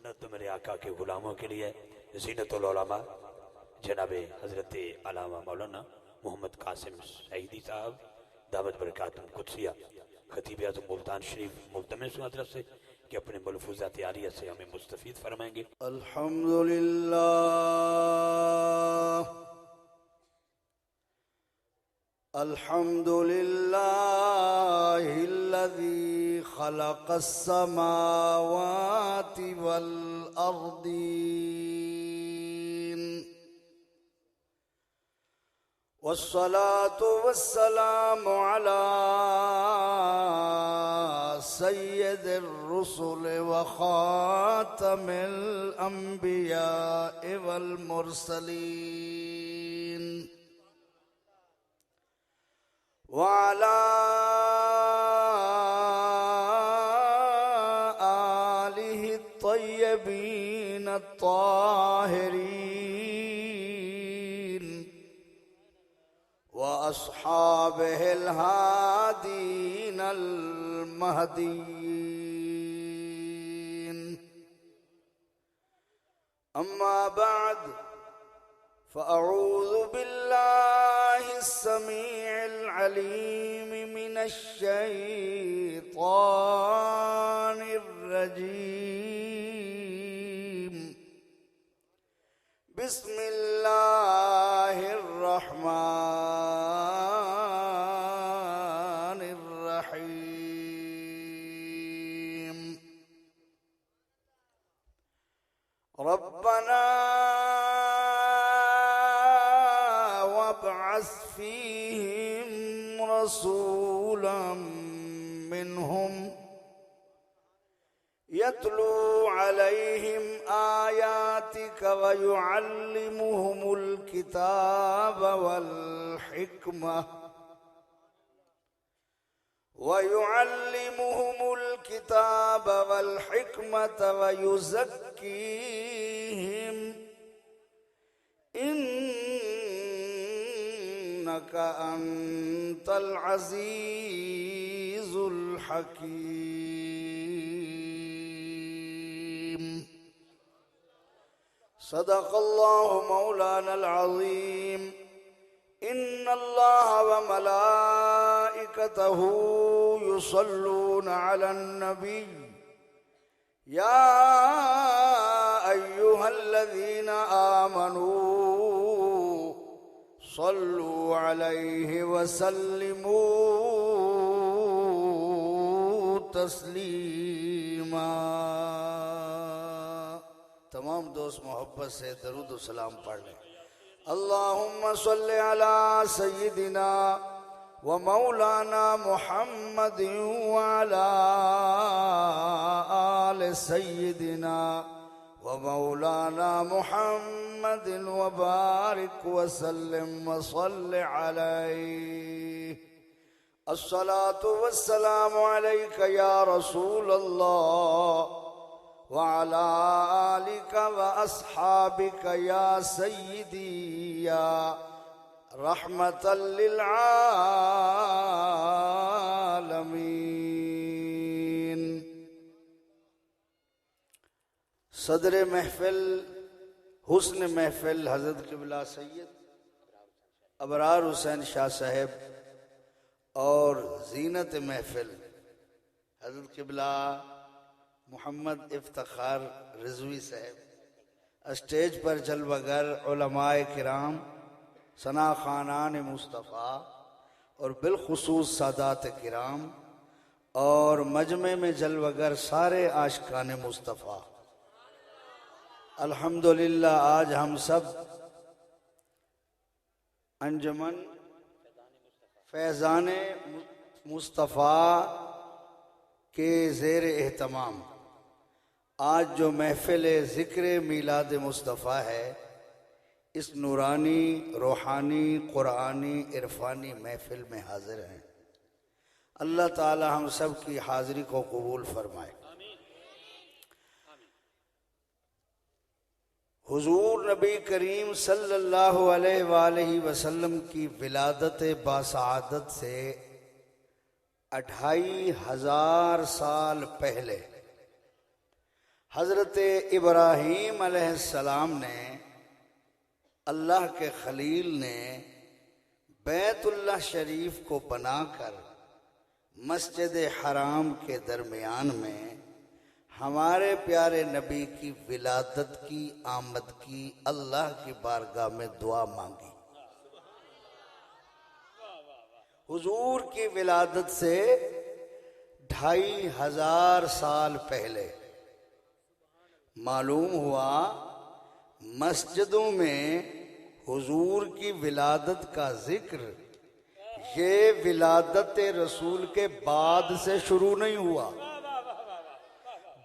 सुन्नत तो मेरे आका के गुलामों के लिए ज़ीनतुल उलमा जनाब हज़रत अल्लामा मौलाना मोहम्मद कासिम सईदी साहब दावत बरकातुहुम कुदसिया खतीब आज़म मुल्तान शरीफ मुल्तमिस तरफ से कि अपने मलफूज़ात आलिया से हमें मुस्तफ़ीद फरमाएंगे। अल्हम्दुलिल्लाह अल्हम्दुलिल्लाहिल्लज़ी खलक़स समावाति वल अर्दीन वस्सलातु वस्सलामु अला सय्यिदिर रुसुल व खातमिल अंबिया वल मुरसलीन व अला आलिहि तय्यबीन ताहिरीन व अस्हाबिहिल हादीनल महदीन। अम्मा बाद फ़अऊज़ु बिल्लाहिस समीइल अलीम मिनश शैतानिर रजीम। बिस्मिल्लाहिर रहमानिर रहीम। रब्बना वब्अस फीहिम रसूलन मिनहुम यत्लू अलैहिम आयातिक व युअल्लिमुहुमुल किताब वल हिकमह व युज़क्कीहिम इन्नका अंतल अज़ीज़ुल हकीम। सदक़ल्लाहु मौलानल अज़ीम। इन्नल्लाह व मलाइकतहु युसल्लूना अलन नबी या अय्युहल्लज़ीना आमनू सल्लु अलैहि व सल्लिमू तस्लीमा। तमाम दोस्त मोहब्बत से दरूद व सलाम पढ़ लें। अल्लाहुम्मा सल्लि अला सय्यिदिना व मौलाना मुहम्मदिन व अला आलि सय्यिदिना व मौलाना मुहम्मदिन व बारिक व सल्लिम व सल्लि अलैहि। अस्सलातु वस्सलामु अलैका या रसूल अल्लाह व अला आलिका व अस्हाबिका या सय्यिदी या रहमतल लिल आलमीन। सदर महफिल हुस्न महफिल हज़रत क़िबला सैयद अबरार हुसैन शाह साहब और ज़ीनत महफिल हज़रत क़िबला मोहम्मद इफ्तिखार रिजवी साहब, स्टेज पर जलवागर उलमाए किराम, सना खानान मुस्तफ़ा और बिलखुसूस सादात किराम और मजमे में जलवागर सारे आशिकान मुस्तफ़ा। अल्हम्दुलिल्लाह आज हम सब अंजुमन फैज़ान मुस्तफ़ा के ज़ेर एहतमाम आज जो महफिल ज़िक्र मीलाद मुस्तफ़ा है, इस नूरानी रूहानी क़ुरानी इरफानी महफिल में हाजिर हैं। अल्लाह ताला हम सब की हाज़िरी को कबूल फरमाए। हुजूर नबी करीम सल्लल्लाहु अलैहि वसल्लम की विलादत बासआदत से 25,000 साल पहले हजरत इब्राहीम अलैहिस्सलाम ने, अल्लाह के खलील ने बैतुल्लाह शरीफ को बनाकर मस्जिद हराम के दरमियान में हमारे प्यारे नबी की विलादत की, आमद की, अल्लाह की बारगाह में दुआ मांगी। हुजूर की विलादत से 2500 साल पहले मालूम हुआ मस्जिदों में हुजूर की विलादत का जिक्र ये विलादत रसूल के बाद से शुरू नहीं हुआ,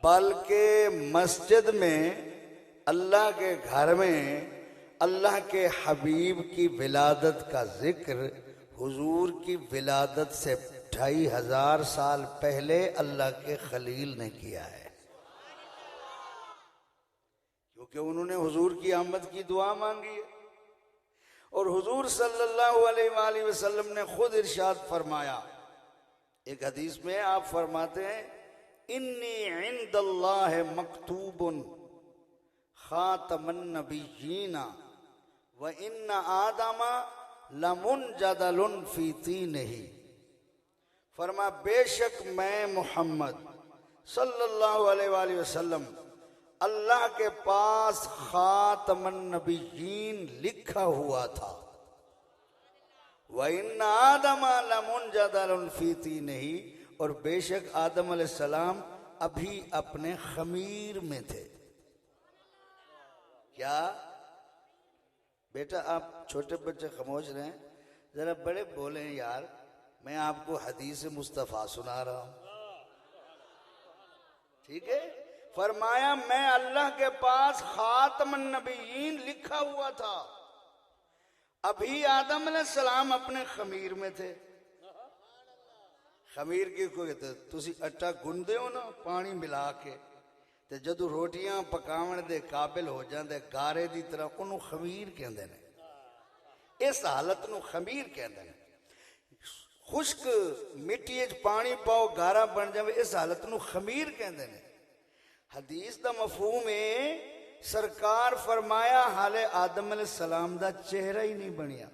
बल्कि मस्जिद में, अल्लाह के घर में अल्लाह के हबीब की विलादत का जिक्र हुजूर की विलादत से 2500 साल पहले अल्लाह के खलील ने किया है, क्योंकि उन्होंने हुजूर की आमद की दुआ मांगी है। और हुजूर सल्लल्लाहु अलैहि वसल्लम ने खुद इरशाद फरमाया, एक हदीस में आप फरमाते हैं, इन्नी इंदल्लाह मकतूबुन खातमन नबिय्यीना व इन्ना आदमा लमुनजदलुन फी तीनिही। फरमा बेशक मैं मोहम्मद सल्लल्लाहु अलैहि वसल्लम अल्लाह के पास खातमन नबिय्यीन लिखा हुआ था, व इन्ना आदमा लमुनजदलुन फी तीनिही, और बेशक आदम अलैहिस्सलाम अभी अपने खमीर में थे। क्या बेटा आप छोटे बच्चे खामोश रहें, जरा बड़े बोले यार, मैं आपको हदीस मुस्तफ़ा सुना रहा हूं, ठीक है। फरमाया मैं अल्लाह के पास खातमन नबिय्यीन लिखा हुआ था, अभी आदम अलैहिस्सलाम अपने खमीर में थे। खमीर की कोई तुसी आटा गुंदे हो ना पानी मिला के, ते जदों रोटियां पकावन दे काबिल हो जांदे गारे दी तरह, उन्हों खमीर कहंदे ने। इस हालत नूं खमीर कहंदे ने। खुश्क मिट्टी च पानी पाओ गारा बन जावे, इस हालत नूं खमीर कहंदे ने। हदीस दा मफहूम है, सरकार फरमाया हाले आदम अलैहिस्सलाम दा चेहरा ही नहीं बनिया,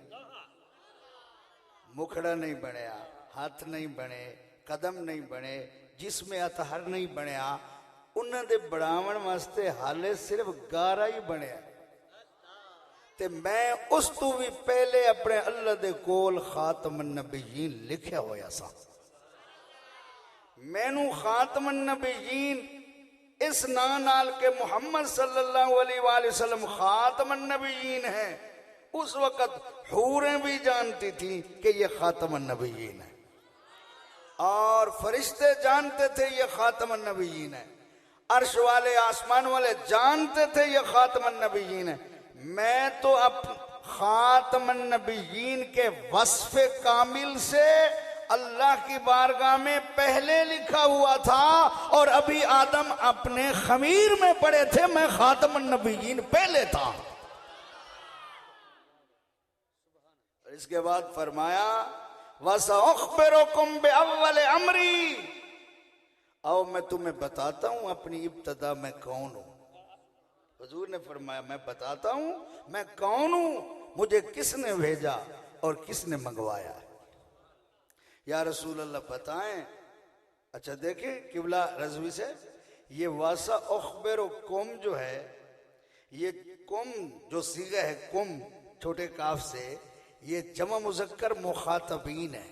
मुखड़ा नहीं बनया, हाथ नहीं बने, कदम नहीं बने, जिसमें अतहर नहीं बनया, उन्होंने बढ़ावन वास्ते हाले सिर्फ गारा ही बनया। ते मैं उस तू भी पहले अपने अल्लाह दे कोल खातमन नबिय्यीन लिखा होया सा। मैनू खातमन नबिय्यीन इस नाल के मुहम्मद सल्लल्लाहु अलैहि वसल्लम खातमन नबिय्यीन है, उस वक़्त हूरें भी जानती थी कि ये खातमन नबिय्यीन है, और फरिश्ते जानते थे ये खातमन नबिय्यीन है, अर्श वाले आसमान वाले जानते थे ये खातमन नबिय्यीन है। मैं तो अब खातमन नबिय्यीन के वस्फ़े कामिल से अल्लाह की बारगाह में पहले लिखा हुआ था, और अभी आदम अपने खमीर में पड़े थे, मैं खातमन नबिय्यीन पहले था। इसके बाद फरमाया वसअख़बिरुकुम बिअव्वल अमरी, आओ मैं तुम्हें बताता हूं अपनी इब्तदा में कौन हूं। हुजूर ने फरमाया मैं बताता हूं मैं कौन हूं, मुझे किसने भेजा और किसने मंगवाया। या रसूल अल्लाह बताएं। अच्छा देखें किबला रज़वी से, ये वसअख़बिरुकुम जो है, ये कुम जो सीगा है कुम छोटे काफ से, ये जमा मुज़क्कर मुखातबीन है।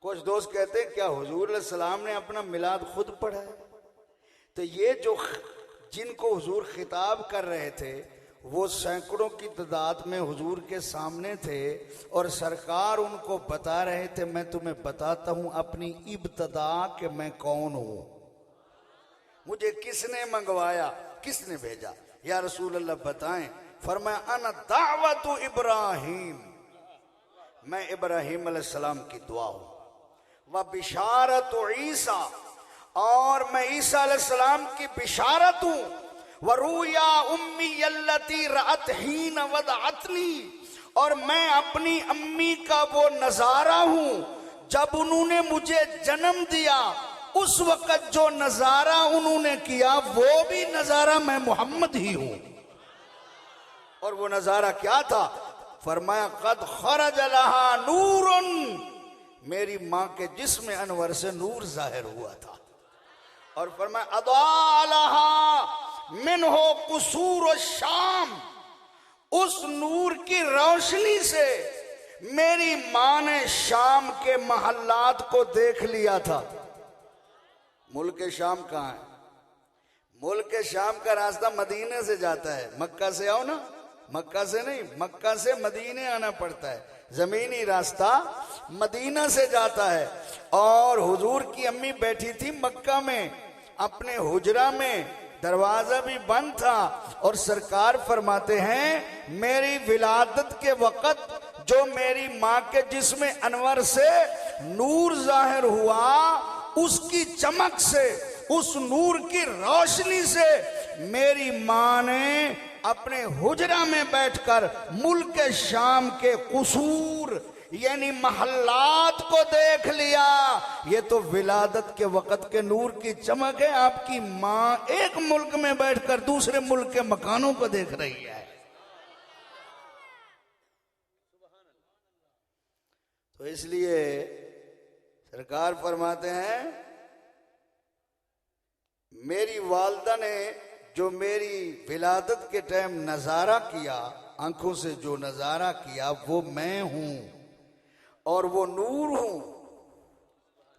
कुछ दोस्त कहते हैं क्या हुजूर सलाम ने अपना मिलाद खुद पढ़ा है? तो ये जो जिनको हुजूर खिताब कर रहे थे वो सैकड़ों की तादाद में हुजूर के सामने थे, और सरकार उनको बता रहे थे मैं तुम्हें बताता हूं अपनी इब्तदा कि मैं कौन हूं, मुझे किसने मंगवाया, किसने भेजा। या रसूल अल्लाह बताएं। फरमाया अना दावतु इब्राहीम, मैं इब्राहीम अलैहिस्सलाम की दुआ हूं, व बिशारत ईसा, और मैं ईसा अलैहिस्सलाम की बिशारत हूं, व रुया उम्मी अल्लती रअत हीन वदअतनी, और मैं अपनी अम्मी का वो नजारा हूं जब उन्होंने मुझे जन्म दिया, उस वक्त जो नजारा उन्होंने किया वो भी नजारा मैं मोहम्मद ही हूं। और वो नजारा क्या था? फरमाया कद खरज लहा नूरुन, मेरी मां के जिस्म अनवर से नूर जाहिर हुआ था। और फरमाया अदा लहा मिन्हो कुसूर शाम, उस नूर की रोशनी से मेरी मां ने शाम के महल्लात को देख लिया था। मुल्क शाम कहाँ है? मुल्क शाम का रास्ता मदीने से जाता है। मक्का से आओ ना, मक्का से नहीं, मक्का से मदीने आना पड़ता है। जमीनी रास्ता मदीना से जाता है। और हुजूर की अम्मी बैठी थी मक्का में अपने हुजरा में, दरवाजा भी बंद था। और सरकार फरमाते हैं मेरी विलादत के वक्त जो मेरी मां के जिस्म अनवर से नूर जाहिर हुआ, उसकी चमक से, उस नूर की रोशनी से मेरी मां ने अपने हुजरा में बैठकर मुल्क शाम के कुसूर यानी महल्लात को देख लिया। ये तो विलादत के वक्त के नूर की चमक है। आपकी मां एक मुल्क में बैठकर दूसरे मुल्क के मकानों को देख रही है। तो इसलिए सरकार फरमाते हैं मेरी वालदा ने जो मेरी विलादत के टाइम नजारा किया, आंखों से जो नजारा किया वो मैं हूं और वो नूर हूं।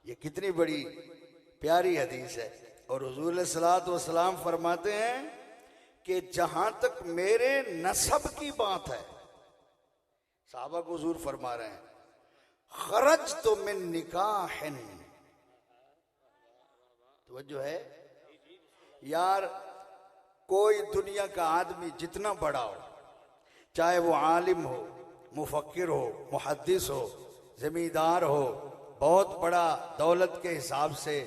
ये कितनी बड़ी प्यारी हदीस है। और हुजूर अलैहिस्सलातु वस्सलाम फरमाते हैं कि जहां तक मेरे नसब की बात है, साहबा को हुजूर फरमा रहे हैं खरज तो मिन निकाहिन, तो जो है यार, कोई दुनिया का आदमी जितना बड़ा हो, चाहे वो आलिम हो, मुफक्किर हो, मुहद्दिस हो, जमींदार हो, बहुत बड़ा दौलत के हिसाब से,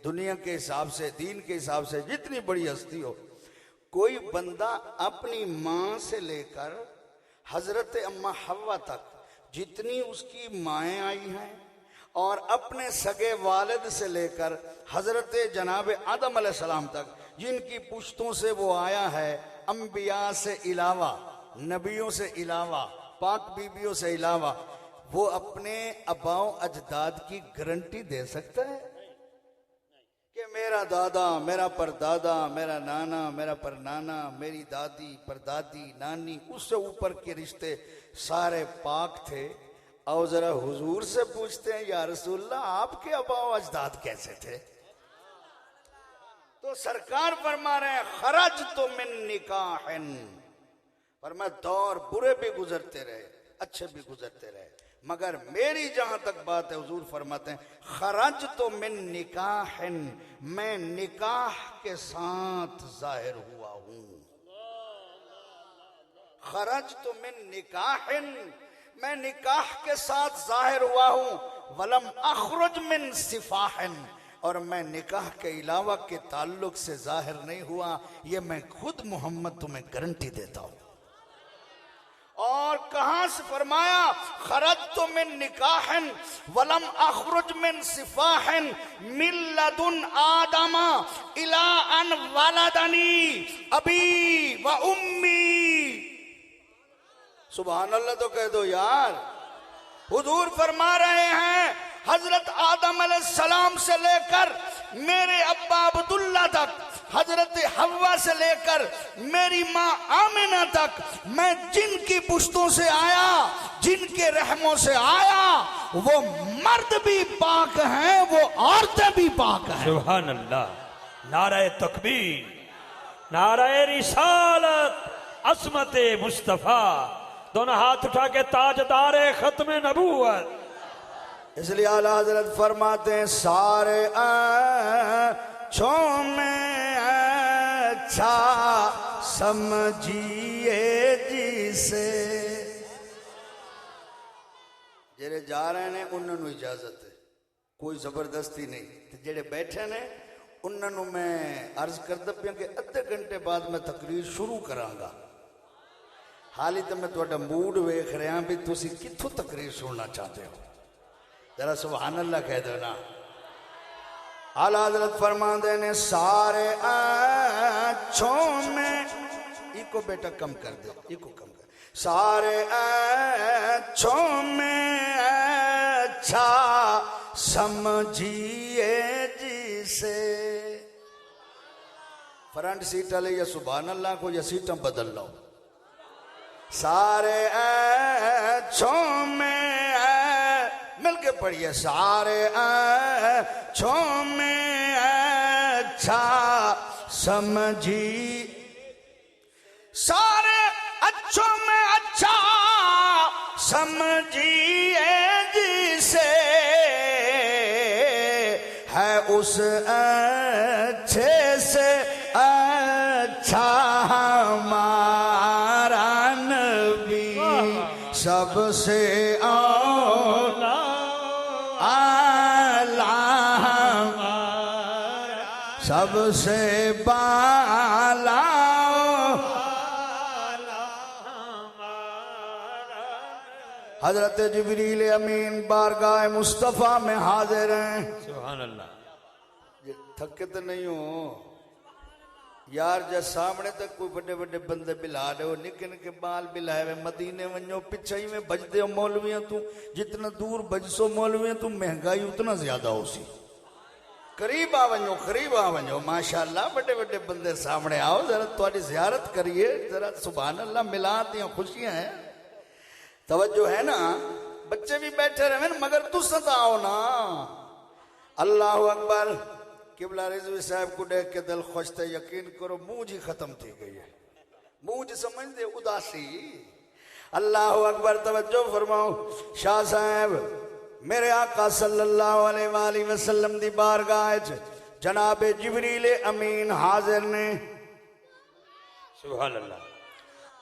दुनिया के हिसाब से, दीन के हिसाब से जितनी बड़ी हस्ती हो, कोई बंदा अपनी मां से लेकर हजरत अम्मा हव्वा तक जितनी उसकी माएँ आई हैं और अपने सगे वालिद से लेकर हजरत जनाब आदम अलैहिस्सलाम तक जिनकी पुश्तों से वो आया है, अंबिया से इलावा, नबियों से इलावा, पाक बीबियों से इलावा, वो अपने अबाओ अजदाद की गारंटी दे सकता है कि मेरा दादा, मेरा परदादा, मेरा नाना, मेरा परनाना, मेरी दादी, परदादी, नानी, उससे ऊपर के रिश्ते सारे पाक थे। और जरा हुजूर से पूछते हैं या रसूलल्लाह आपके अबाओ अजदाद कैसे थे? तो सरकार फरमा रहे हैं खरज तो मिन निकाहिन, फरमाया दौर बुरे भी गुजरते रहे, अच्छे भी गुजरते रहे, मगर मेरी जहां तक बात है हुजूर फरमाते हैं खरज तो मिन निकाहिन, मैं निकाह के साथ जाहिर हुआ हूं। खरज तो मिन निकाहिन, मैं निकाह के साथ जाहिर हुआ हूं। वलम अखरुज मिन सिफाहिन, और मैं निकाह के अलावा के ताल्लुक से जाहिर नहीं हुआ। ये मैं खुद मोहम्मद तुम्हें गारंटी देता हूं। और कहां से फरमाया खरज तो मिन निकाहन वलम अखरुज मिन सिफाहिन मिल्लदुन आदमा इला अन वलदनी अबी व उम्मी। सुभान अल्लाह तो कह दो यार। हुजूर फरमा रहे हैं हजरत आदम अलैहिस्सलाम से लेकर मेरे अब्बा अब्दुल्ला तक, हजरत हव्वा से लेकर मेरी माँ आमिना तक, मैं जिनकी पुश्तों से आया, जिनके रहमों से आया, वो मर्द भी पाक हैं, वो औरतें भी पाक हैं। सुभान अल्लाह। नारे तकबीर, नारे रिसालत, असमत मुस्तफा, दोनों हाथ उठा के ताजदारे खत्म नबूवत। इसलिए आला हजरत फरमाते हैं सारे अच्छों में अच्छा समझिए जिसे। जेड़े जा रहे ने उन्होंने इजाजत है, कोई जबरदस्ती नहीं। ते जेड़े बैठे ने उन्होंने मैं अर्ज करदा पिया कि अद्धे घंटे बाद मैं तकरीर शुरू करांगा। हाली तो मैं तुहाडा मूड वेख रहा भी तुसी कित्थों तकरीर सुनना चाहते हो। जरा सुभान अल्लाह कह दो ना। आला हजरत फरमाते ने सारे अच्छों में, इको बेटा कम कर दे, इको कम कर, सारे अच्छों में अच्छा समझिए जिसे। फ्रंट सीट वाले या सुभान अल्लाह को या सीट बदल लो। सारे अच्छों में मिलके पढ़िए, सारे अच्छों में अच्छा समझी, सारे अच्छों में अच्छा समझिए जिसे, है उस अच्छे से अच्छा हमारा नबी, सबसे आला सबसे बाला हजरत जिब्रील अमीन बारगाह मुस्तफ़ा में हाजिर हैं। सुभान अल्लाह। थके तो नहीं हो यार, जब सामने तक कोई बड़े बड़े बंदे बिला रहे हो, निके निके बाल बिलाए हुए, मदीने वनो पिछे ही में बजते हो मौलवियां, तू जितना दूर बजसो मौलवियां तू महंगाई उतना ज्यादा हो सी। करीब आ वनो माशाअल्लाह, बड़े बड़े बंदे सामने आओ, जरा तुम्हारी जियारत करिए, जरा सुभान अल्लाह मिला दिया खुशियां हैं, तवज्जो है ना। बच्चे भी बैठे रहे ना, मगर तू सताओ ना। अल्लाह अकबर। किबला रिजवी साहब को देख के दिल खुश थे, यकीन करो मूंज ही खत्म थी गई है, मूंज समझते उदासी। अल्लाह अकबर। तवज्जो फरमाओ। शाह साहब मेरे आका सल्लल्लाहु अलैहि वसल्लम दी बारगाह च जनाब जिब्रील अमीन हाजिर ने। सुभान अल्लाह।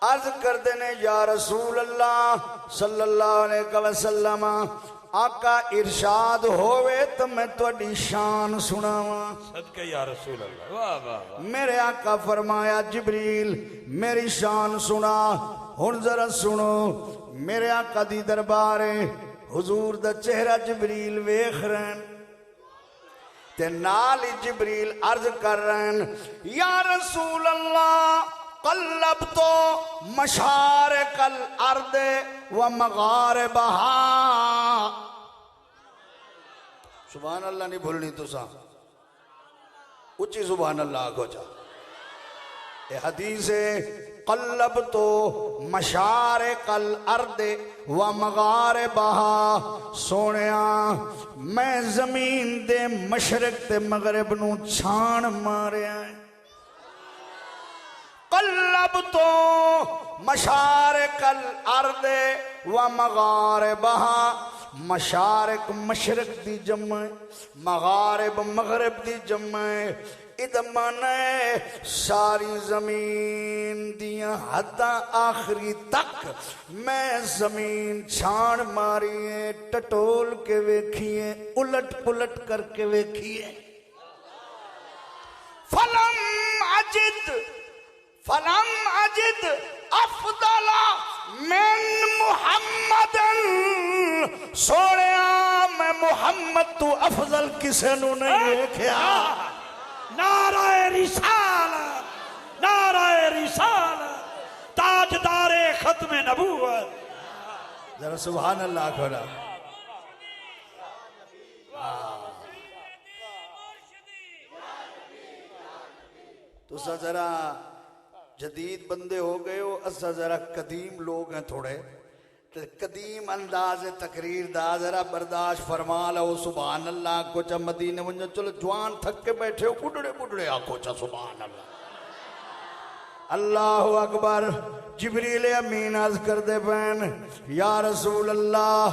अर्ज करते ने, या रसूल अल्लाह सल्लल्लाहु अलैहि वसल्लम, आका इरशाद होवे तो मैं तुहाडी शान सुनावा। सदके या रसूल अल्लाह। वाह वाह वाह। मेरे आका फरमाया, जिब्रील मेरी शान सुना। हुण जरा सुनो, मेरे आका दी दरबार है, हुजूर दा चेहरा जिब्रील वेख रहे ते नाल ही जिब्रील अर्ज कर रहे, या रसूल अल्लाह कल्लब तो मशारिकल अर्द व मगारिबहा। सुभान अल्लाह नहीं भूलनी तुसा, उच्ची सुभान अल्लाह को जा। ये हदीस है, कल्लब तो मशारिकल अर्द व मगारिबहा। सोनिया मैं जमीन दे मशरक ते मगरब नू छान मारिया। कल्लब तो मशारिकल अर्द व मगारिबहा। मशारिक मशरक दी जम्मा, मगारिब मगरब दी जम्मा। इदमाने सारी जमीन दिया हद्दा आखिरी तक मैं जमीन छान मारिए, टटोल के वेखिए, उलट पुलट करके वेखिए। फलम अजिद अफदला मिन मुहम्मदन। सोनिया मैं मुहम्मद तू अफजल किसे नू नहीं देखा। नाराए रिसालत, नाराए रिसालत, ताजदारे खत्म नबूवत। जरा सुभान अल्लाह खोला। तुसा जरा जदीद बंदे हो गए हो, असा जरा कदीम लोग हैं थोड़े, तो कदीम अंदाज तकरीर दा जरा बर्दाश्त फरमा लो। सुभान अल्लाह को चा मदीने वंजो, चलो जवान थक के बैठे हो, बुढ़ड़े बुढ़ड़े आखो चा सुभान अल्लाह। अल्लाह अकबर। जिब्रील अमीन अर्ज कर दे बैन, या रसूल अल्लाह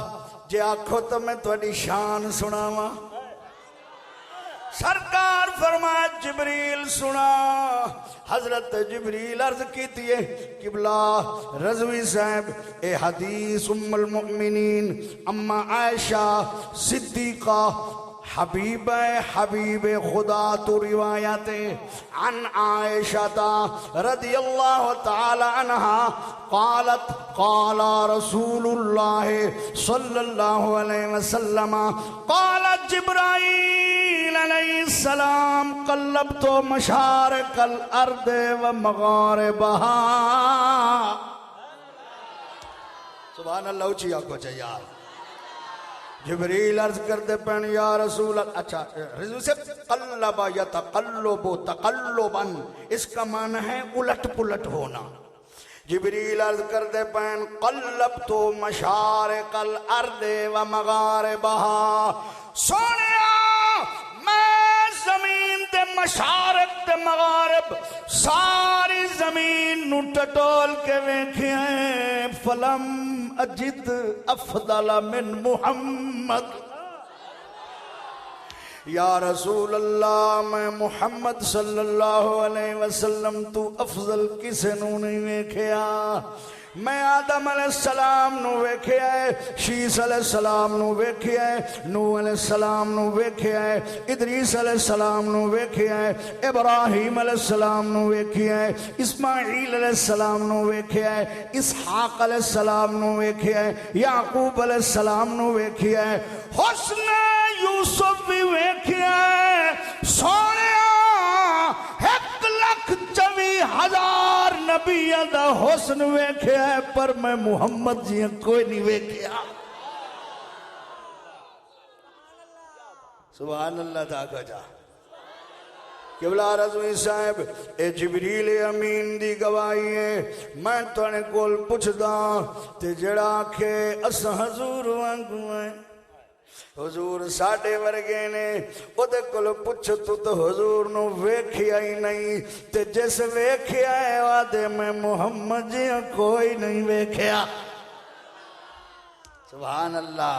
जे आखो तो मैं थोड़ी शान सुनावा। सरकार फरमाया, जिब्रील सुना। हजरत जिब्रील अर्ज की किबला रजवी साहब, ए हदीस उम्मुल मुमिनीन अम्मा आयशा सिद्दीका हबीब खुदा तो रिवायत अन आयशा रदियल्लाहु ताला अन्हा क़ालत क़ाला रसूलुल्लाह सल्लल्लाहु अलैहि वसल्लम क़ालत जिब्राईल अलैहिस्सलाम कल्लब तो मशारिकल अर्द व मगारिबहा। सुभान अल्लाह, ऊंची आंखों से यार। जिब्रील अर्ज करते पैन या रसूल, अच्छा रिजू से कल्लबा यतकल्लबु तकल्लुबन, इसका माना है उलट पुलट होना। जिब्रील अर्ज करते पैन कल्लब तो मशारिकल अर्द व मगारिबहा, सोनिया मैं जमीन ते मशारिक ते मगारिब सारी जमीन नु टटोल के वेखिया, फलम अजिद अफदल मिन मुहम्मद। या रसूल अल्लाह, मैं मुहम्मद सल्लल्लाहु अलैहि वसल्लम तू अफजल किसे नू नहीं वेखिया। मैं आदम अलैहिस्सलाम नु वेखिया है, शीस अलैहिस्सलाम नु वेखिया है, नूह अलैहिस्सलाम नु वेखिया है, इदरीस अलैहिस्सलाम नु वेखिया है, इब्राहिम अलैहिस्सलाम नु वेखिया है, इस्माईल अलैहिस्सलाम नु वेखिया है, इसहाक अलैहिस्सलाम नु वेखिया है, याकूब अलैहिस्सलाम नु वेखिया है, हुस्न यूसुफ भी वेखिया है। सोनिया 1,24,000 नबियां दा हुस्न वेखिया है, पर मैं मुहम्मद जी कोई नहीं वेखिया। सुभान अल्लाह दा गजा। किबला रज़वी साहब, ए जिबरील अमीन दी गवाही है। मैं तुहाडे कोल पुछदा ते जेड़ा आखे अस हजूर वांगू है, हुजूर साडे वर्गे ने, ओदे कोल पुछ तू तो हुजूर नु वेखिया ही नहीं, ते जिस वेखिया है वादे मैं मुहम्मद जी कोई नहीं वेखिया। सुभान अल्लाह।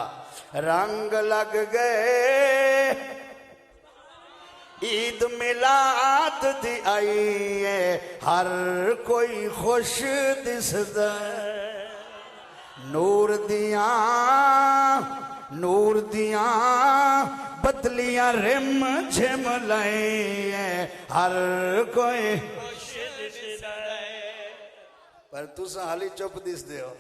रंग लग गए ईद मिलाद दी आई है, हर कोई खुश दिसदा, नूर दियां बदलियां रिम झिम लाए, हर कोई खुश दिसदा। पर तुसा हाली चुप दिसदे हो।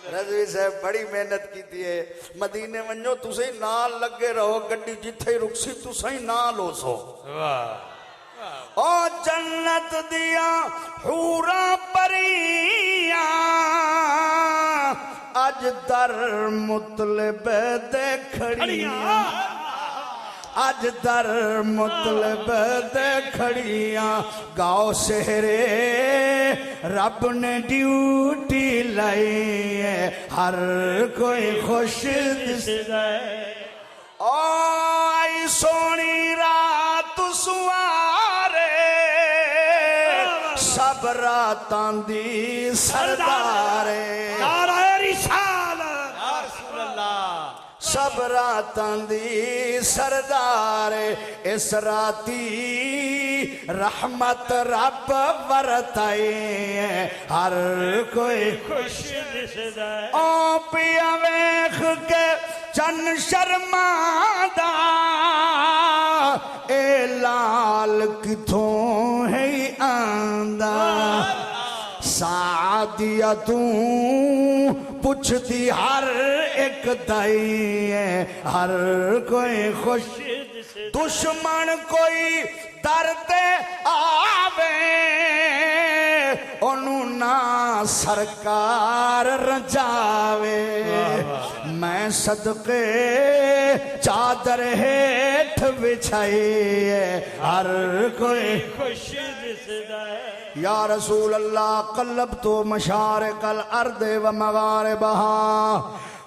रज़वी साहब बड़ी मेहनत की है। मदीने वञो तुसे ही नाल लगे रहो, गड्डी जिथे रुकसी तुसा ही नाल हो सो। ओ जन्नत दिया हूरा परिया अज दर मुतलब दे खड़ियां, अज दर मुतलब दे खड़ियां, गाओ सेहरे रब ने ड्यूटी लाई है, हर कोई खुश दिसदा है। ओ आई सोनी रात सुआरे, सब रातां दी सरदारे, सब रातां दी सरदार, इस राती रहमत रब वरताए, हर कोई खुश दिसदा है। ओ पिया वेख के चन शर्मादा, ए लाल किथों है आंदा, सादिया तू पुछदी हर एक दाई है, हर कोई खुश। दुश्मन कोई दर्द आवे, ओनू ना सरकार रजावे, मैं सदके चादर हेठ बिछाई है, हर कोई खुश दिसदा है। या रसूल अल्लाह कल्लब तो मशारिकल अर्द व मगारिबहा,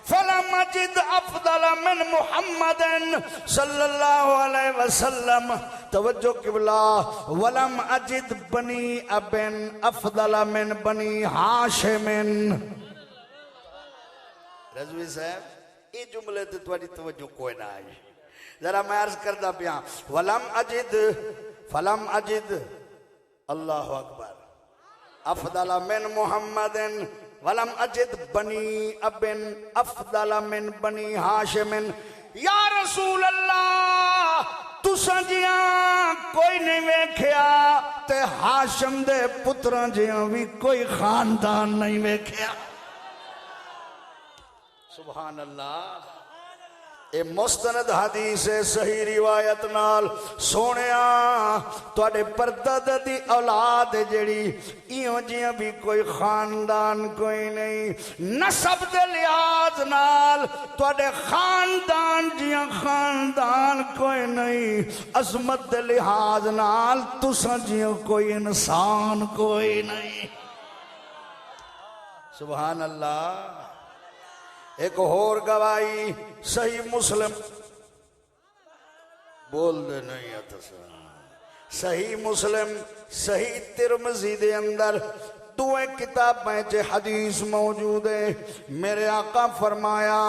फलम अजिद अफदल मिन मुहम्मदिन सल्लल्लाहु अलैहि वसल्लम। तवज्जो किबला, वलम अजिद बनी अबिन अफदल मिन बनी हाशिमिन। रज़वी साहब ये जुमले ते तुम्हारी तवज्जो कोई ना आई, जरा मैं अर्ज करदा पिया। वलम अजिद फलम अजिद, अल्लाह अकबर, अफदल मिन मुहम्मदिन वलम अजिद बनी अबिन अफदल मिन बनी हाशिमिन। या रसूल अल्लाह तुसां जियां कोई नहीं वेखिया, ते हाशिम दे पुत्रां जियां भी कोई खानदान नहीं वेखिया। सुभान अल्लाह। ए मुस्तनद हदीस है सही रिवायत नाल सोनिया तुहाडे परदादा दी औलाद जेड़ी इयों जियां भी कोई खानदान कोई नहीं नसब दे लिहाज नाल तुहाडे खानदान जियां खानदान कोई नहीं अजमत दे लिहाज नाल तुसां जियां कोई इंसान कोई नहीं। सुभान अल्लाह। एक होर गवाही सही मुस्लिम बोल दे नहीं आता सही मुस्लिम सही तिरमिज़ी दे अंदर दुए किताबें च हदीस मौजूद है। मेरे आका फरमाया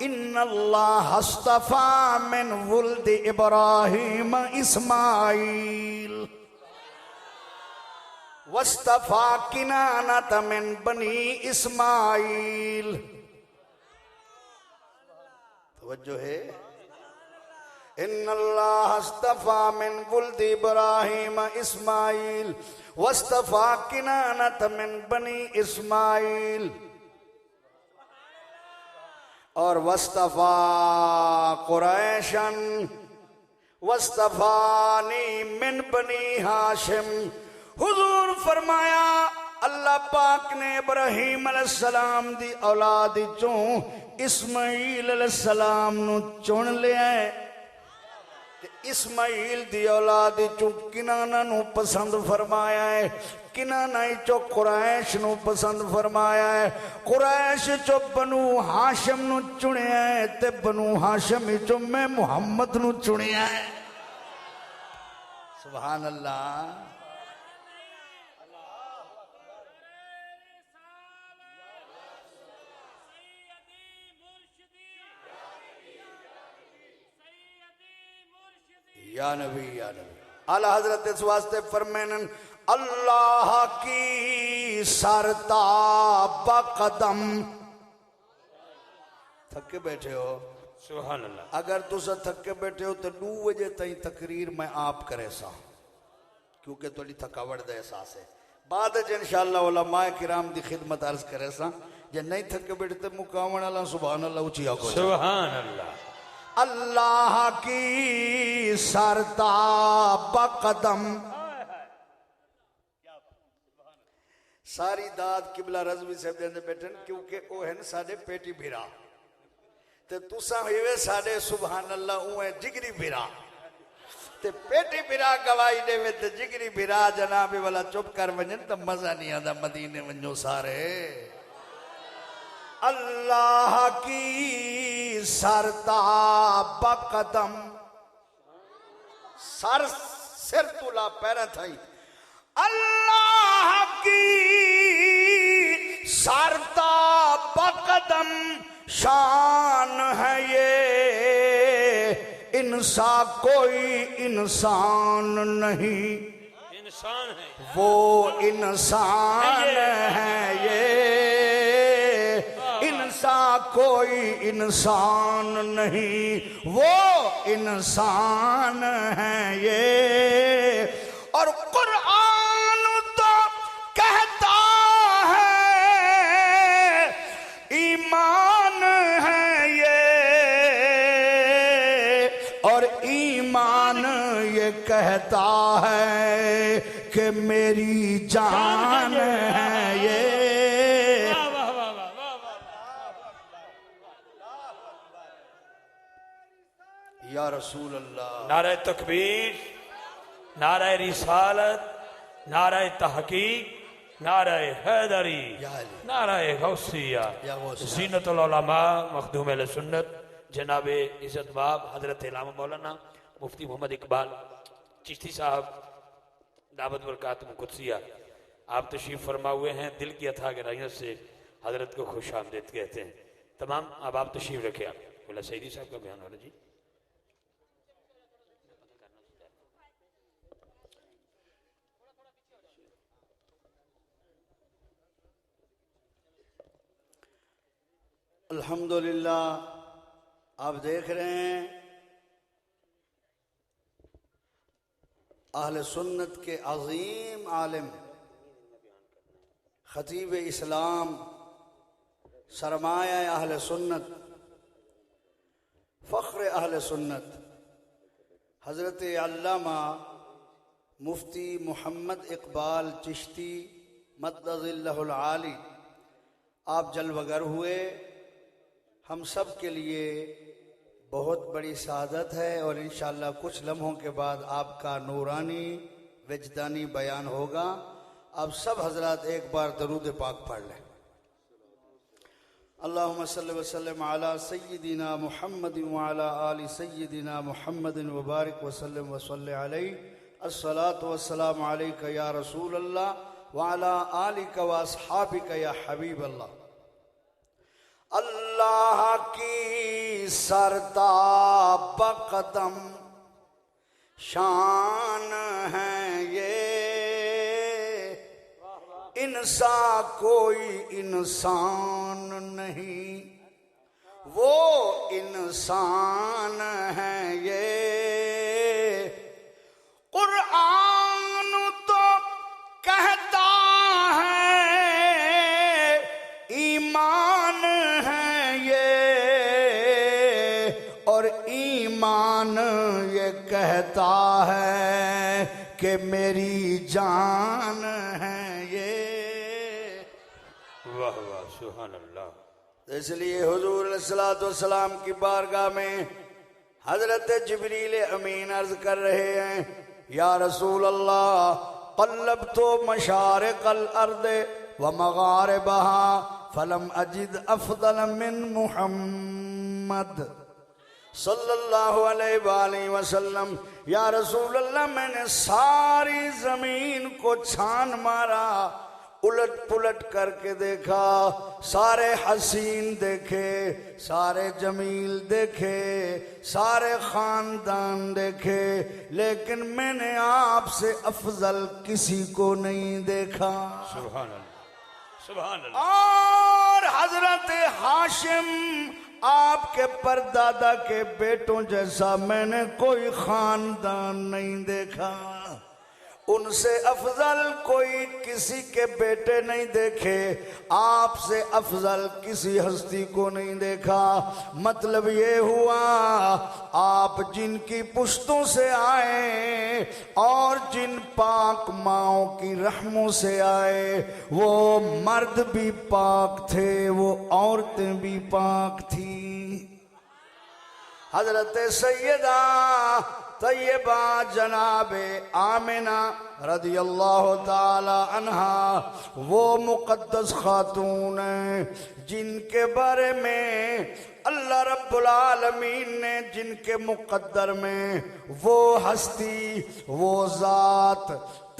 इन्नल्लाह हस्तफा मिन वुल्द इब्राहीम इस्माइल वस्तफा किनानत मिन बनी इस्माइल। तवज्जो है इन्नल्लाह हस्तफा मिन वुल्द इब्राहीम इस्माइल वस्तफा किनानत मिन बनी इस्माइल और वस्तफा कुरैशन वस्तफानी मिन बनी हाशिम। हुजूर फरमाया अल्लाह पाक ने इब्राहीम अलैहिस्सलाम दी औलाद चों इस्माइल अलैहिस्सलाम नु चुन लिया है ते इस्माइल दी औलाद चों किनाना नु पसंद फरमाया है किनाना चो कुरैश नु पसंद फरमाया है कुरैश चो बनु हाशिम नु चुनिया है ते बनु हाशिम चो मैं मुहम्मद नु चुनिया है। सुभान अल्लाह। या नबी आला हजरत इस वास्ते फरमानन अल्लाह की सरता बकदम। थके बैठे हो सुभान अल्लाह। अगर तुसा थके बैठे हो तो 2 बजे तई तकरीर मैं आप करे सा क्योंकि थोड़ी थकावट का एहसास है। बाद इंशाअल्लाह उलमाए किराम दी खिदमत अर्ज करे सा जे नहीं थके बैठे तो मुकावन अल्लाह सुभान अल्लाह ऊंची आको सुभान अल्लाह। अल्लाह की सरता बकदम सारी दाद किबला रजवी साहब दे बैठन क्योंकि वो है साडे पेटी भिरा ते तुसा होवे साडे सुभान अल्लाह उए जिगरी भिरा ते पेटी भिरा गवाही देवे ते जिगरी भिरा जनाबे वाला चुप कर वजन तो मजा नहीं आता मदीने वञो सारे। अल्लाह की सरता बकदम सर सिर तुला पैर थई अल्लाह की सरता बकदम शान है ये इंसान कोई इंसान नहीं इंसान है वो इंसान है ये कोई इंसान नहीं वो इंसान है ये। और कुरान तो कहता है ईमान है ये और ईमान ये कहता है कि मेरी जान है ये। या रसूल अल्लाह। नारे तकबीर नारे रिसालत नारे तहकीक नारे हैदरी नारे गौसिया ज़ीनतुल उलमा मखदूम अहले सुन्नत जनाबे इज़्ज़त बाब हजरत इल्लामा मौलाना मुफ्ती मोहम्मद इकबाल चिश्ती साहब दावत बरकातुहुम कुदसिया आप तशरीफ फरमा हुए हैं। दिल की अथाह गहराइयों से हजरत को खुश आमदीद कहते हैं। तमाम अब आप तशरीफ रखे आप बोला सईदी साहब का बयान हो रहा जी। अल्हम्दुलिल्लाह आप देख रहे हैं अहले सुन्नत के अजीम आलिम खतीब इस्लाम सरमाया अहले सुन्नत फ़ख्र अहले सुन्नत हज़रत अल्लामा मुफ्ती मोहम्मद इकबाल चिश्ती मद्दज़िल्लहुल आली आप जलवगर हुए, हम सब के लिए बहुत बड़ी सआदत है। और इंशाअल्लाह कुछ लम्हों के बाद आपका नूरानी वजदानी बयान होगा। आप सब हजरात एक बार दरूद पाक पढ़ लें। अल्लाहुम्मा सल्लि व सल्लिम अला सय्यिदिना मुहम्मदिन व अला आलि सय्यिदिना मुहम्मदिन व बारिक व सल्लिम व सल्लि अलैहि। अस्सलातु वस्सलामु अलैका या रसूल अल्लाह व अला आलिका व अस्हाबिका या हबीब अल्लाह। अल्लाह की सरताब कदम शान है ये, इनसा कोई इंसान नहीं, वो इंसान है ये। कुरान तो कहता है ईमान है ये, और ईमान ये कहता है कि मेरी जान है ये। वाह वाह सुभान अल्लाह। इसलिए हुजूर अलैहिस्सलातु वस्सलाम की बारगाह में हजरत जिब्रील अमीन अर्ज कर रहे हैं, या रसूल अल्लाह क़ल्लब तो मशारिक़ल अर्द व मग़ारिबहा फलम अजिद अफ़ज़ल मिन मुहम्मद सल्लल्लाहु अलैहि वसल्लम। या रसूल अल्लाह मैंने सारी जमीन को छान मारा, उलट पुलट करके देखा, सारे हसीन देखे, सारे जमील देखे, सारे खानदान देखे, लेकिन मैंने आपसे अफजल किसी को नहीं देखा। सुभान अल्लाह सुभान अल्लाह। और हजरत हाशिम आपके परदादा के बेटों जैसा मैंने कोई खानदान नहीं देखा, उनसे अफजल कोई किसी के बेटे नहीं देखे, आपसे अफजल किसी हस्ती को नहीं देखा। मतलब ये हुआ आप जिनकी पुश्तों से आए और जिन पाक माओं की रहमों से आए, वो मर्द भी पाक थे, वो औरतें भी पाक थी। हजरत सैयदा तैयबा जनाबे आमिना रदियल्लाहु ताला अन्हा वो मुकद्दस खातून है जिनके बारे में अल्लाह रब्बुल आलमीन ने जिनके मुकद्दर में वो हस्ती वो जात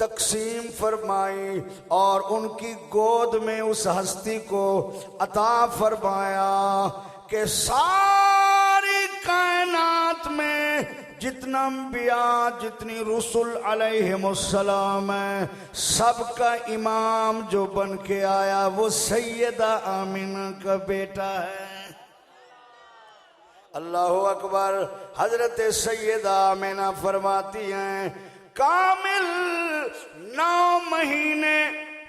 तकसीम फरमाई और उनकी गोद में उस हस्ती को अता फरमाया कि सारी कायनात में जितना अंबिया जितनी रसूल अलैहिमुस्सलाम है, सबका इमाम जो बन के आया वो सैयदा आमिना का बेटा है। अल्लाहु अकबर। हजरत सैयदा आमिना फरमाती हैं, कामिल 9 महीने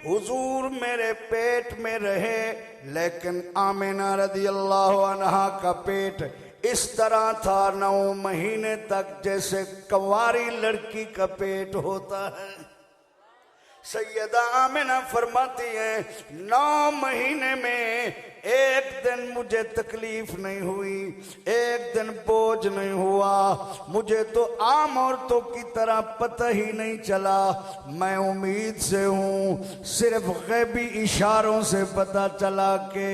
हुजूर मेरे पेट में रहे, लेकिन आमिना रदियल्लाहु अन्हा का पेट इस तरह था 9 महीने तक जैसे कंवारी लड़की का पेट होता है। सैयदा आमिना फरमाती हैं 9 महीने में एक दिन मुझे तकलीफ नहीं हुई, एक दिन बोझ नहीं हुआ, मुझे तो आम औरतों की तरह पता ही नहीं चला। मैं उम्मीद से हूँ, सिर्फ गैबी इशारों से पता चला कि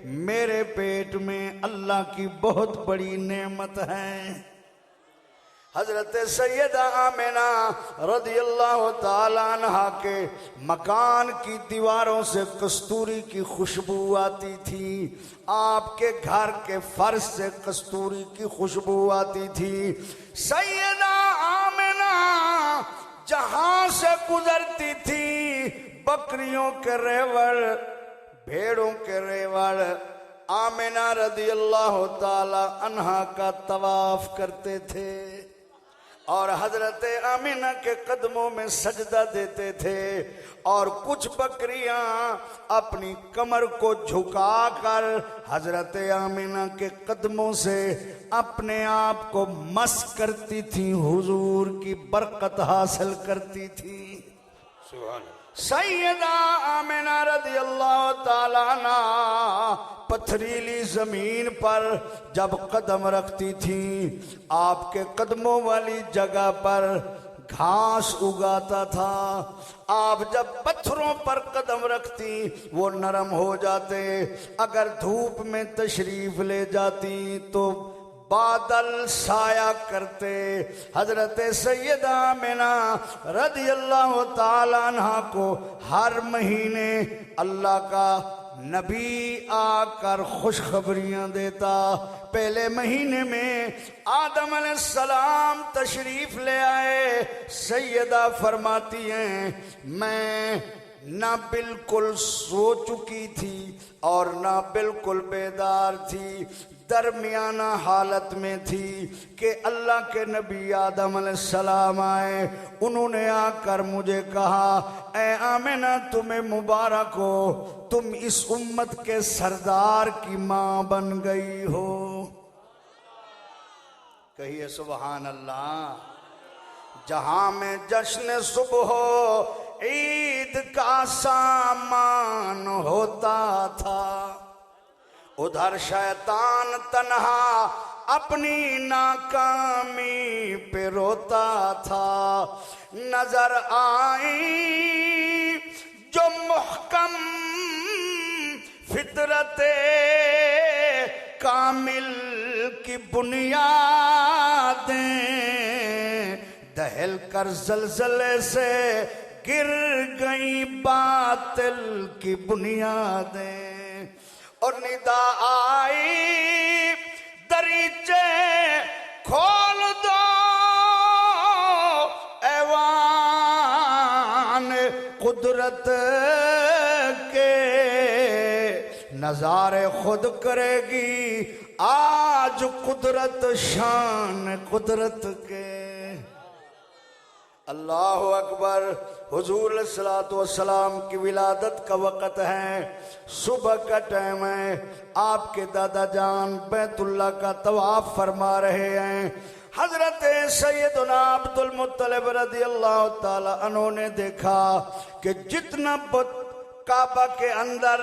मेरे पेट में अल्लाह की बहुत बड़ी नेमत है। हजरत सैयदा आमिना रदियल्लाहु ताला अन्हा के मकान की दीवारों से कस्तूरी की खुशबू आती थी, आपके घर के फर्श से कस्तूरी की खुशबू आती थी। सैयदा आमिना जहां से गुजरती थी, बकरियों के रेवड़ भेड़ों के रेवड़ आमिना रदियल्लाहु ताला अन्हा का तवाफ करते थे और हजरत आमिना के कदमों में सजदा देते थे और कुछ बकरियां अपनी कमर को झुकाकर हजरत आमिना के कदमों से अपने आप को मस करती थी, हुजूर की बरकत हासिल करती थी। सुभान सैयदा आमिना रज़ी अल्लाह ताला अन्हा पथरीली जमीन पर जब कदम रखती थी, आपके कदमों वाली जगह पर घास उगाता था। आप जब पत्थरों पर कदम रखती वो नरम हो जाते, अगर धूप में तशरीफ ले जाती तो बादल साया करते। हजरत सैयदा आमिना रज़ियल्लाहु ताला अन्हा को हर महीने अल्लाह का नबी आकर खुशखबरियां देता। पहले महीने में आदम अलैहिस्सलाम तशरीफ ले आए। सैयदा फरमाती हैं मैं ना बिल्कुल सो चुकी थी और ना बिल्कुल बेदार थी, दरमियाना हालत में थी कि अल्लाह के नबी आदम अलैहिस्सलाम आए। उन्होंने आकर मुझे कहा, ए आमिना तुम्हें मुबारक हो, तुम इस उम्मत के सरदार की मां बन गई हो। कहिए सुभान अल्लाह। जहां में जश्न सुबह ईद का सामान होता था, उधर शैतान तन्हा अपनी नाकामी पे रोता था। नजर आई जो मुहकम फितरते कामिल की बुनियादें, दहल कर जलजले से गिर गई बातिल की बुनियादें। और निदा आई दरीचे खोल दो ऐवान कुदरत के, नजारे खुद करेगी आज कुदरत शान कुदरत के। अल्लाह अकबर। हुजूर अलैहिस्सलातु वस्सलाम की विलादत का वक़्त है, सुबह का टाइम है। आपके दादा जान बैतुल्लाह का तवाफ फरमा रहे हैं। हजरत सैयदना अब्दुल मुत्तलिब रज़ियल्लाहु ताला अन्हु ने देखा कि जितना काबा के अंदर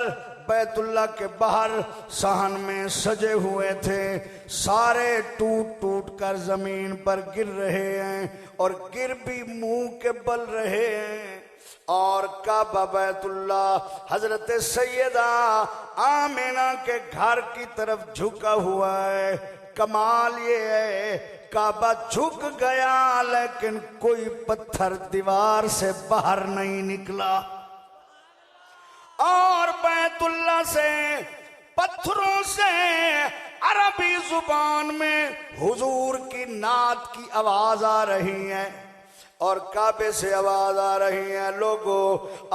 बैतुल्लाह के बाहर सहन में सजे हुए थे, सारे टूट टूट कर जमीन पर गिर रहे हैं और गिर भी मुंह के बल रहे हैं। और काबा बैतुल्लाह हजरत सैयदा आमिना के घर की तरफ झुका हुआ है। कमाल ये है, काबा झुक गया लेकिन कोई पत्थर दीवार से बाहर नहीं निकला। और बैतुल्लाह से पत्थरों से अरबी जुबान में हुजूर की नात की आवाज आ रही है और काबे से आवाज आ रही है, लोगों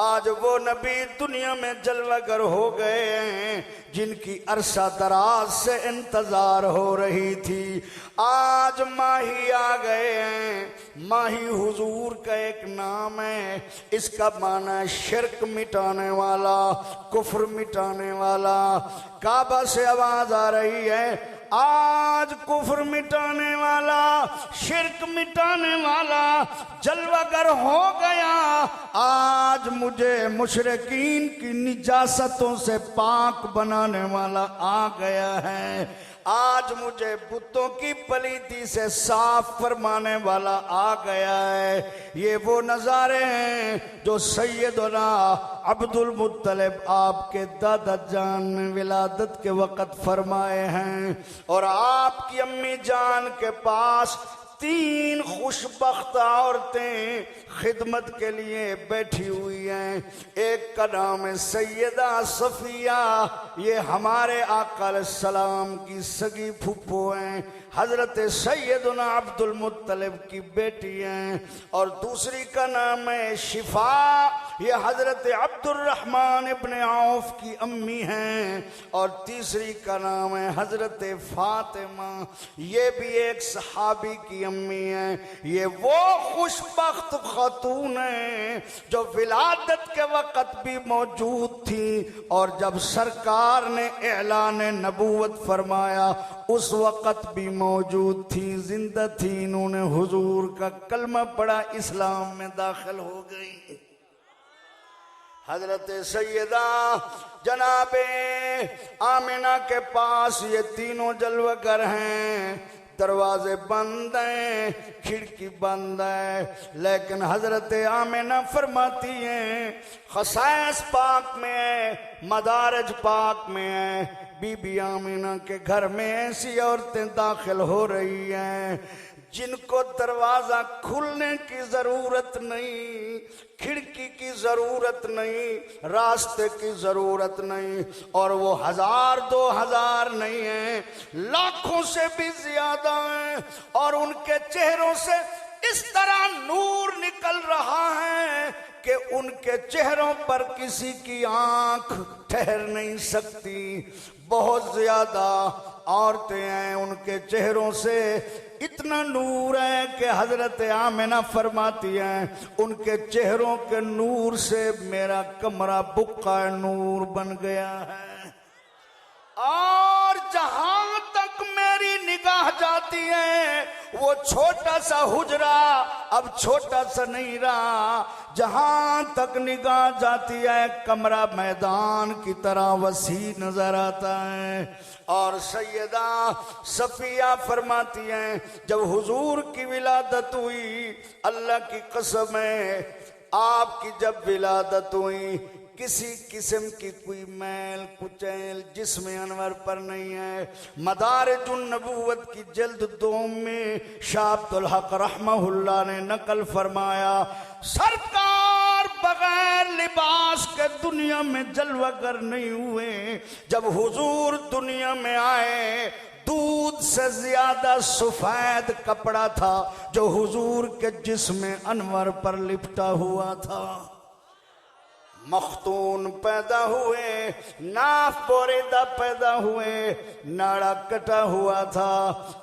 आज वो नबी दुनिया में जलवागर हो गए हैं जिनकी अरसा दराज से इंतजार हो रही थी। आज माही आ गए हैं। माही हुजूर का एक नाम है, इसका माना है शिर्क मिटाने वाला, कुफ्र मिटाने वाला। काबा से आवाज आ रही है, आज कुफ्र मिटाने वाला, शिर्क मिटाने वाला जलवागर हो गया। आज मुझे मुशरिकीन की निजासतों से पाक बनाने वाला आ गया है। आज मुझे बुतों की पलीदी से साफ फरमाने वाला आ गया है। ये वो नज़ारे हैं जो सैयदना अब्दुल मुत्तलिब आपके दादा जान ने विलादत के वक़्त फरमाए हैं। और आपकी अम्मी जान के पास 3 खुशबख्त औरतें खिदमत के लिए बैठी हुई हैं। एक का नाम है सैयदा सफिया, ये हमारे आका अलैहिस्सलाम की सगी फूफो हैं, हजरत सैयदना अब्दुल मुत्तलिब की बेटी हैं। और दूसरी का नाम है शिफा, ये हजरत अब्दुर्रहमान इब्न औफ की अम्मी हैं, और तीसरी का नाम है हजरत फातिमा, ये भी एक सहाबी की अम्मी है। ये वो खुशबख्त खातून है जो विलादत के वक़्त भी मौजूद थी, और जब सरकार ने ऐलान नबूवत फरमाया उस वक़्त भी मौजूद थी, जिंदा थी। इन्होंने हुजूर का कलमा पढ़ा, इस्लाम में दाखिल हो गई। हजरत सैयदा जनाबे आमिना के पास ये तीनों जलवागर हैं, दरवाजे बंद हैं, खिड़की बंद है, लेकिन हजरत आमिना फरमाती हैं खसाइस पाक में है, मदारज पाक में है, बीबी आमिना के घर में ऐसी औरतें दाखिल हो रही हैं जिनको दरवाजा खुलने की जरूरत नहीं, खिड़की की जरूरत नहीं, रास्ते की जरूरत नहीं, और वो 1000 2000 नहीं है, लाखों से भी ज्यादा है, और उनके चेहरों से इस तरह नूर निकल रहा है कि उनके चेहरों पर किसी की आंख ठहर नहीं सकती। बहुत ज्यादा औरतें हैं, उनके चेहरों से इतना नूर है कि हजरत आमिना फरमाती हैं उनके चेहरों के नूर से मेरा कमरा बुक्का नूर बन गया है, और जहां तक मेरी निगाह जाती है वो छोटा सा हुजरा अब छोटा सा नहीं रहा, जहां तक निगाह जाती है कमरा मैदान की तरह वसी नजर आता है। और सैयदा सफिया फरमाती हैं जब हुजूर की विलादत हुई, अल्लाह की कसम है आपकी जब विलादत हुई किसी किस्म की कोई मैल कुचैल जिस्म अनवर पर नहीं है। मदारिजुन नबूवत की जल्द 2 में शाह अब्दुल हक रहमहुल्लाह ने नकल फरमाया, सरकार बगैर लिबास के दुनिया में जलवागर नहीं हुए। जब हुजूर दुनिया में आए दूध से ज्यादा सफेद कपड़ा था जो हुजूर के जिस्म अनवर पर लिपटा हुआ था। मखतून पैदा हुए, नाफ बोरेदा पैदा हुए, नाड़ा कटा हुआ था,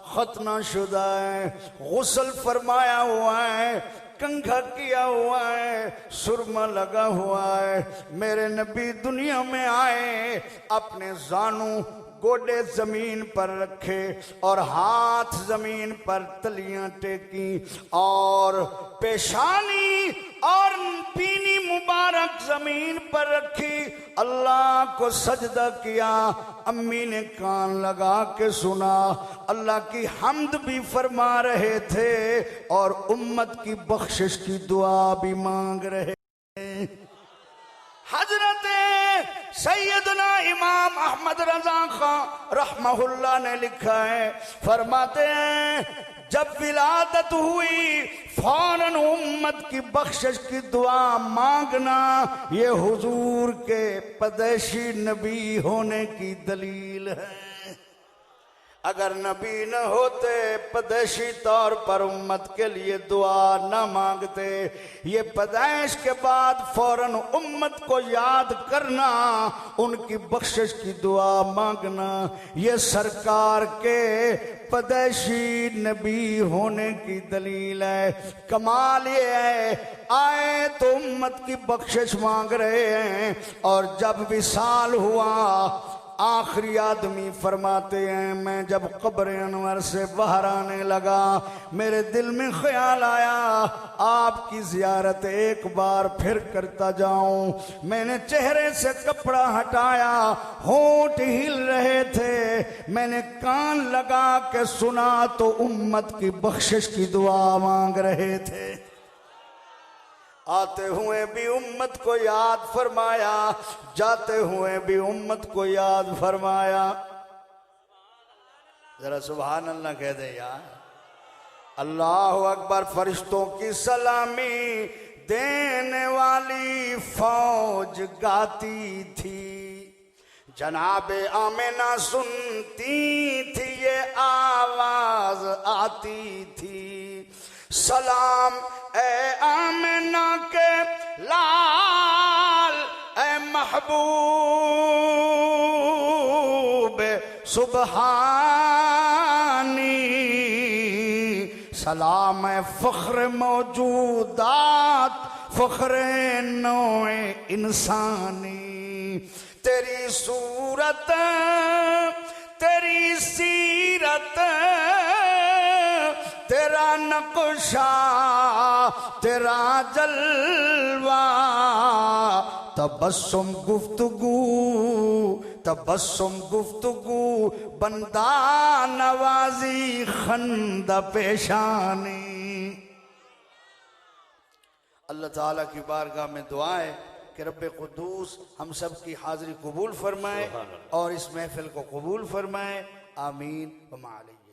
खतना शुदा है, गुस्ल फरमाया हुआ है, कंघा किया हुआ है, सुरमा लगा हुआ है। मेरे नबी दुनिया में आए, अपने जानू गोडे जमीन पर रखे और हाथ जमीन पर तलियां टेकी और पेशानी और पीनी मुबारक जमीन पर रखी, अल्लाह को सजदा किया। अम्मी ने कान लगा के सुना, अल्लाह की हम्द भी फरमा रहे थे और उम्मत की बख्शिश की दुआ भी मांग रहे। हजरत सैयदना इमाम अहमद रजा खां रहमहुल्लाह ने लिखा है, फरमाते हैं जब विलादत हुई फौरन उम्मत की बख्शिश की दुआ मांगना ये हुजूर के पैदाइशी नबी होने की दलील है। अगर नबी न होते पैदाइशी तौर पर उम्मत के लिए दुआ न मांगते, ये पैदाइश के बाद फौरन उम्मत को याद करना, उनकी बख्शिश की दुआ मांगना, ये सरकार के पैदाइशी नबी होने की दलील है। कमाल ये है आए तो उम्मत की बख्शिश मांग रहे हैं, और जब विसाल हुआ आखिरी आदमी फरमाते हैं मैं जब कब्र अनवर से बाहर आने लगा मेरे दिल में ख्याल आया आपकी जियारत एक बार फिर करता जाऊं। मैंने चेहरे से कपड़ा हटाया, होंठ हिल रहे थे, मैंने कान लगा के सुना तो उम्मत की बख्शिश की दुआ मांग रहे थे। आते हुए भी उम्मत को याद फरमाया, जाते हुए भी उम्मत को याद फरमाया। जरा सुभान अल्लाह कह दे यार। अल्लाह अकबर। फरिश्तों की सलामी देने वाली फौज गाती थी, जनाबे आमिना सुनती थी ये आवाज आती थी, सलाम ए आमिना के ला महबूब सुबहानी सलाम फ़ख्र मौजूदात फ़ख्र नौए इंसानी तेरी सूरत तेरी सीरत तेरा नक्शा तेरा जलवा तबस्सुम गुफ्तगू बंदा नवाजी खंद पेशानी। अल्लाह ताला की बारगाह में दुआ है कि रब्बे कुद्दूस हम सब की हाजिरी कबूल फरमाए और इस महफिल को कबूल फरमाए। आमीन व मा अलैहि।